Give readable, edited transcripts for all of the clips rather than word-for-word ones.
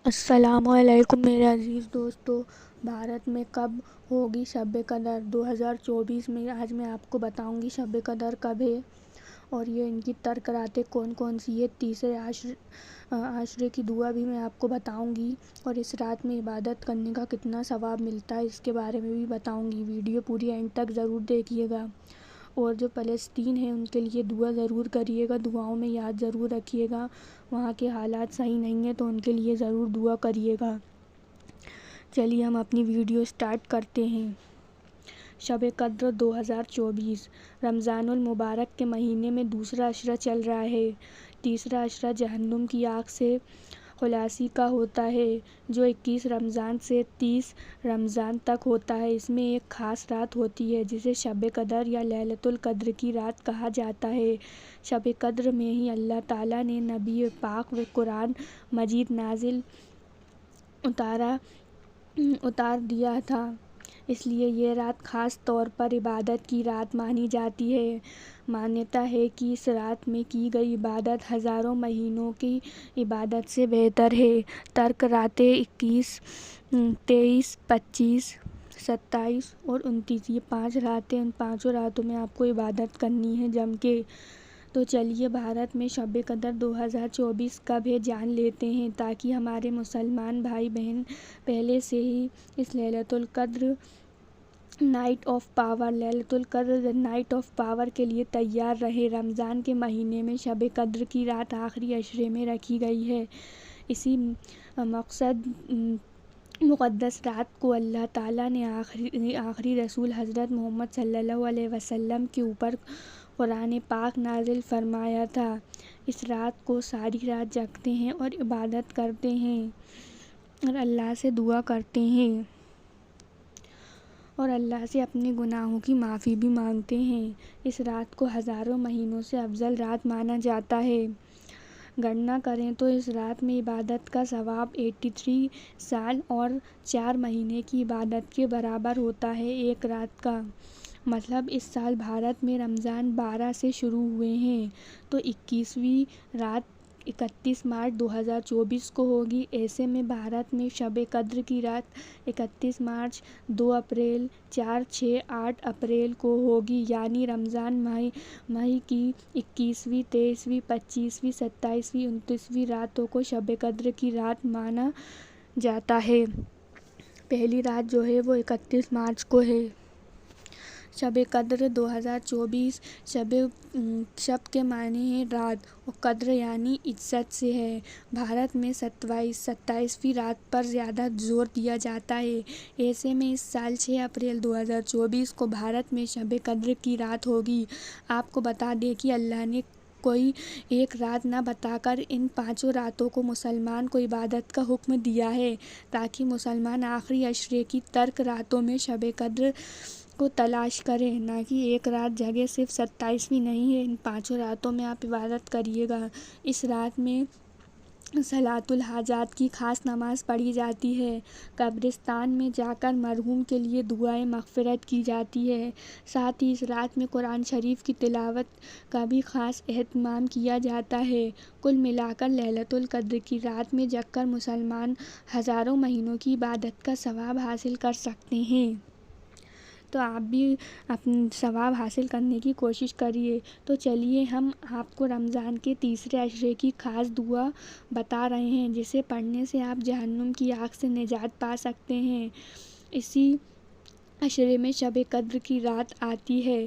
السلام علیکم میرے عزیز دوستو۔ بھارت میں کب ہوگی شب قدر 2024 میں؟ آج میں آپ کو بتاؤں گی شب قدر کب ہے اور یہ ان کی ترک راتیں کون کون سی ہے۔ تیسرے عشرے کی دعا بھی میں آپ کو بتاؤں گی اور اس رات میں عبادت کرنے کا کتنا ثواب ملتا ہے اس کے بارے میں بھی بتاؤں گی۔ ویڈیو پوری اینڈ تک ضرور دیکھیے گا اور جو فلسطین ہے ان کے لیے دعا ضرور کریے گا، دعاؤں میں یاد ضرور رکھیے گا۔ وہاں کے حالات صحیح نہیں ہیں تو ان کے لیے ضرور دعا کریے گا۔ چلیے ہم اپنی ویڈیو سٹارٹ کرتے ہیں۔ شب قدر 2024 رمضان المبارک کے مہینے میں دوسرا عشرہ چل رہا ہے۔ تیسرا عشرہ جہنم کی آگ سے خلاصی کا ہوتا ہے جو 21 رمضان سے 30 رمضان تک ہوتا ہے۔ اس میں ایک خاص رات ہوتی ہے جسے شب قدر یا لیلۃ القدر کی رات کہا جاتا ہے۔ شب قدر میں ہی اللہ تعالیٰ نے نبی پاک و قرآن مجید نازل اتار دیا تھا، اس لیے یہ رات خاص طور پر عبادت کی رات مانی جاتی ہے۔ مانیتا ہے کہ اس رات میں کی گئی عبادت ہزاروں مہینوں کی عبادت سے بہتر ہے۔ ترک راتیں 21، 23، 25، 27 اور 29 یہ 5 راتیں، ان 5 راتوں میں آپ کو عبادت کرنی ہے جم کے۔ تو چلیے بھارت میں شب قدر 2024 کب ہے جان لیتے ہیں تاکہ ہمارے مسلمان بھائی بہن پہلے سے ہی اس لیلۃ القدر نائٹ آف پاور کے لیے تیار رہیں۔ رمضان کے مہینے میں شب قدر کی رات آخری عشرے میں رکھی گئی ہے۔ اسی مقدس رات کو اللہ تعالیٰ نے آخری رسول حضرت محمد صلی اللہ علیہ وسلم کے اوپر قرآن پاک نازل فرمایا تھا۔ اس رات کو ساری رات جاگتے ہیں اور عبادت کرتے ہیں اور اللہ سے دعا کرتے ہیں اور اللہ سے اپنے گناہوں کی معافی بھی مانگتے ہیں۔ اس رات کو ہزاروں مہینوں سے افضل رات مانا جاتا ہے۔ گننا کریں تو اس رات میں عبادت کا ثواب 83 سال اور 4 مہینے کی عبادت کے برابر ہوتا ہے۔ ایک رات کا مطلب اس سال بھارت میں رمضان 12 سے شروع ہوئے ہیں تو 21ویں رات 31 مارچ 2024 کو ہوگی۔ ایسے میں بھارت میں شب قدر کی رات 31 مارچ، 2 اپریل، 4، 6، 8 اپریل کو ہوگی، یعنی رمضان ماہ کی 21ویں، 23ویں، 25ویں، 27ویں، 29ویں راتوں کو شب قدر کی رات مانا جاتا ہے۔ پہلی رات جو ہے وہ 31 مارچ کو ہے۔ شب قدر 2024 شب کے معنی ہے رات اور قدر یعنی عزت سے ہے۔ بھارت میں 27ویں رات پر زیادہ زور دیا جاتا ہے۔ ایسے میں اس سال 6 اپریل 2024 کو بھارت میں شب قدر کی رات ہوگی۔ آپ کو بتا دیں کہ اللہ نے کوئی ایک رات نہ بتا کر ان 5 راتوں کو مسلمان کو عبادت کا حکم دیا ہے تاکہ مسلمان آخری عشرے کی ترک راتوں میں شب قدر کو تلاش کریں، نہ کہ ایک رات جگہ۔ صرف 27ویں نہیں ہے، ان 5 راتوں میں آپ عبادت کریے گا۔ اس رات میں صلاۃ الحاجات کی خاص نماز پڑھی جاتی ہے۔ قبرستان میں جا کر مرحوم کے لیے دعائے مغفرت کی جاتی ہے۔ ساتھ ہی اس رات میں قرآن شریف کی تلاوت کا بھی خاص اہتمام کیا جاتا ہے۔ کل ملا کر لیلۃ القدر کی رات میں جگ کر مسلمان ہزاروں مہینوں کی عبادت کا ثواب حاصل کر سکتے ہیں۔ تو آپ بھی اپنے ثواب حاصل کرنے کی کوشش کریے۔ تو چلیے ہم آپ کو رمضان کے تیسرے عشرے کی خاص دعا بتا رہے ہیں جسے پڑھنے سے آپ جہنم کی آگ سے نجات پا سکتے ہیں۔ اسی عشرے میں شب قدر کی رات آتی ہے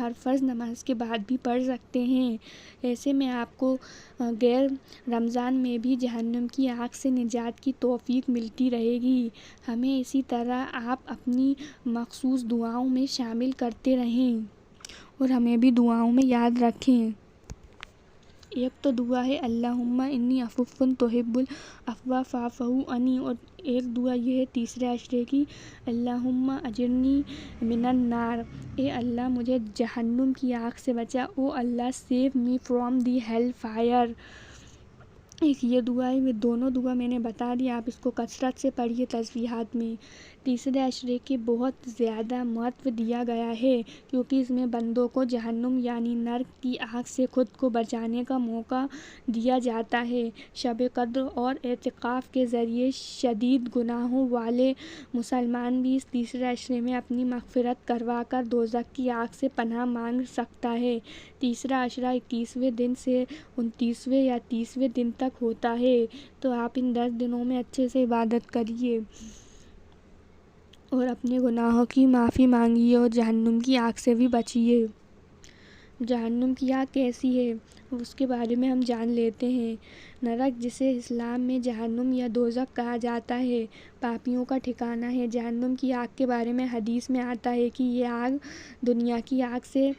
ہر فرض نماز کے بعد بھی پڑھ سکتے ہیں۔ ایسے میں آپ کو غیر رمضان میں بھی جہنم کی آگ سے نجات کی توفیق ملتی رہے گی۔ ہمیں اسی طرح آپ اپنی مخصوص دعاؤں میں شامل کرتے رہیں اور ہمیں بھی دعاؤں میں یاد رکھیں۔ ایک تو دعا ہے اللہم انی عفو تحب العفو فاعف عنی، اور ایک دعا یہ ہے تیسرے عشرے کی اللہم اجرنی من النار، اے اللہ مجھے جہنم کی آگ سے بچا، او Allah save me from the hell fire. ایک یہ دعا ہے، یہ دونوں دعا میں نے بتا دی، آپ اس کو کثرت سے پڑھیے تسبیحات میں۔ تیسرے عشرے کی بہت زیادہ مہتو دیا گیا ہے، کیونکہ اس میں بندوں کو جہنم یعنی نرک کی آگ سے خود کو بچانے کا موقع دیا جاتا ہے۔ شب قدر اور اعتکاف کے ذریعے شدید گناہوں والے مسلمان بھی اس تیسرے عشرے میں اپنی مغفرت کروا کر دوزخ کی آگ سے پناہ مانگ سکتا ہے۔ تیسرا عشرہ 21ویں دن سے 29ویں یا 30ویں دن تک ہوتا ہے، تو آپ ان 10 دنوں میں اچھے سے عبادت کریے اور اپنے گناہوں کی معافی مانگیے اور جہنم کی آگ سے بھی بچیے۔ جہنم کی آگ کیسی ہے اس کے بارے میں ہم جان لیتے ہیں۔ نرک، جسے اسلام میں جہنم یا دوزخ کہا جاتا ہے، پاپیوں کا ٹھکانہ ہے۔ جہنم کی آگ کے بارے میں حدیث میں آتا ہے کہ یہ آگ دنیا کی آگ سے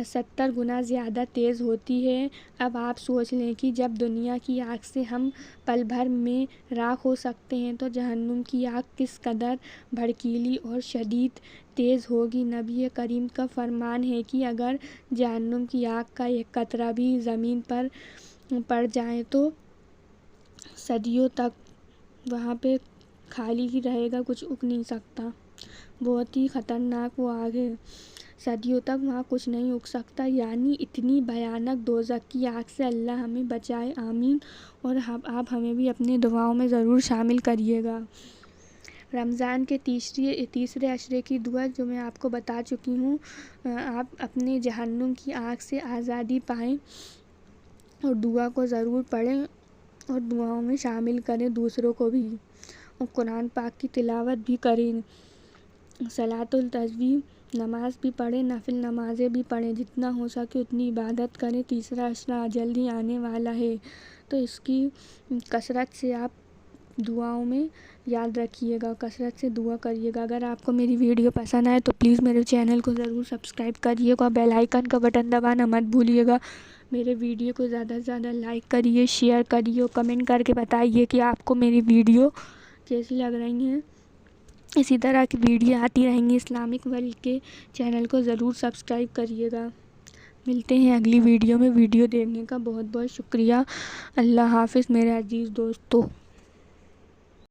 70 گنا زیادہ تیز ہوتی ہے۔ اب آپ سوچ لیں کہ جب دنیا کی آگ سے ہم پل بھر میں راکھ ہو سکتے ہیں تو جہنم کی آگ کس قدر بھڑکیلی اور شدید تیز ہوگی۔ نبی کریم کا فرمان ہے کہ اگر جہنم کی آگ کا ایک قطرہ بھی زمین پر پڑ جائے تو صدیوں تک وہاں پہ خالی ہی رہے گا، کچھ اگ نہیں سکتا۔ بہت ہی خطرناک وہ آگ ہے، صدیوں تک وہاں کچھ نہیں اگ سکتا، یعنی اتنی بھیانک دوزخ کی آگ سے اللہ ہمیں بچائے، آمین۔ اور آپ ہمیں بھی اپنے دعاؤں میں ضرور شامل کریے گا۔ رمضان کے تیسرے عشرے کی دعا جو میں آپ کو بتا چکی ہوں، آپ اپنے جہنم کی آگ سے آزادی پائیں اور دعا کو ضرور پڑھیں اور دعاؤں میں شامل کریں دوسروں کو بھی، اور قرآن پاک کی تلاوت بھی کریں، صلاۃ التسبیح نماز بھی پڑھیں، نفل نمازیں بھی پڑھیں، جتنا ہو سکے اتنی عبادت کریں۔ تیسرا عشرہ جلد ہی آنے والا ہے، تو اس کی کثرت سے آپ دعاؤں میں یاد رکھیے گا، کثرت سے دعا کریے گا۔ اگر آپ کو میری ویڈیو پسند آئے تو پلیز میرے چینل کو ضرور سبسکرائب کریے گا، بیل آئیکن کا بٹن دبانا مت بھولیے گا۔ میرے ویڈیو کو زیادہ سے زیادہ لائک کریے، شیئر کریے اور کمنٹ کر کے بتائیے کہ آپ کو میری ویڈیو کیسی لگ رہی ہیں۔ اسی طرح کی ویڈیو آتی رہیں گی اسلامک ورلڈ کے چینل کو ضرور سبسکرائب کریے گا۔ ملتے ہیں اگلی ویڈیو میں، ویڈیو دیکھنے کا بہت بہت شکریہ۔ اللہ حافظ میرے عزیز دوستو۔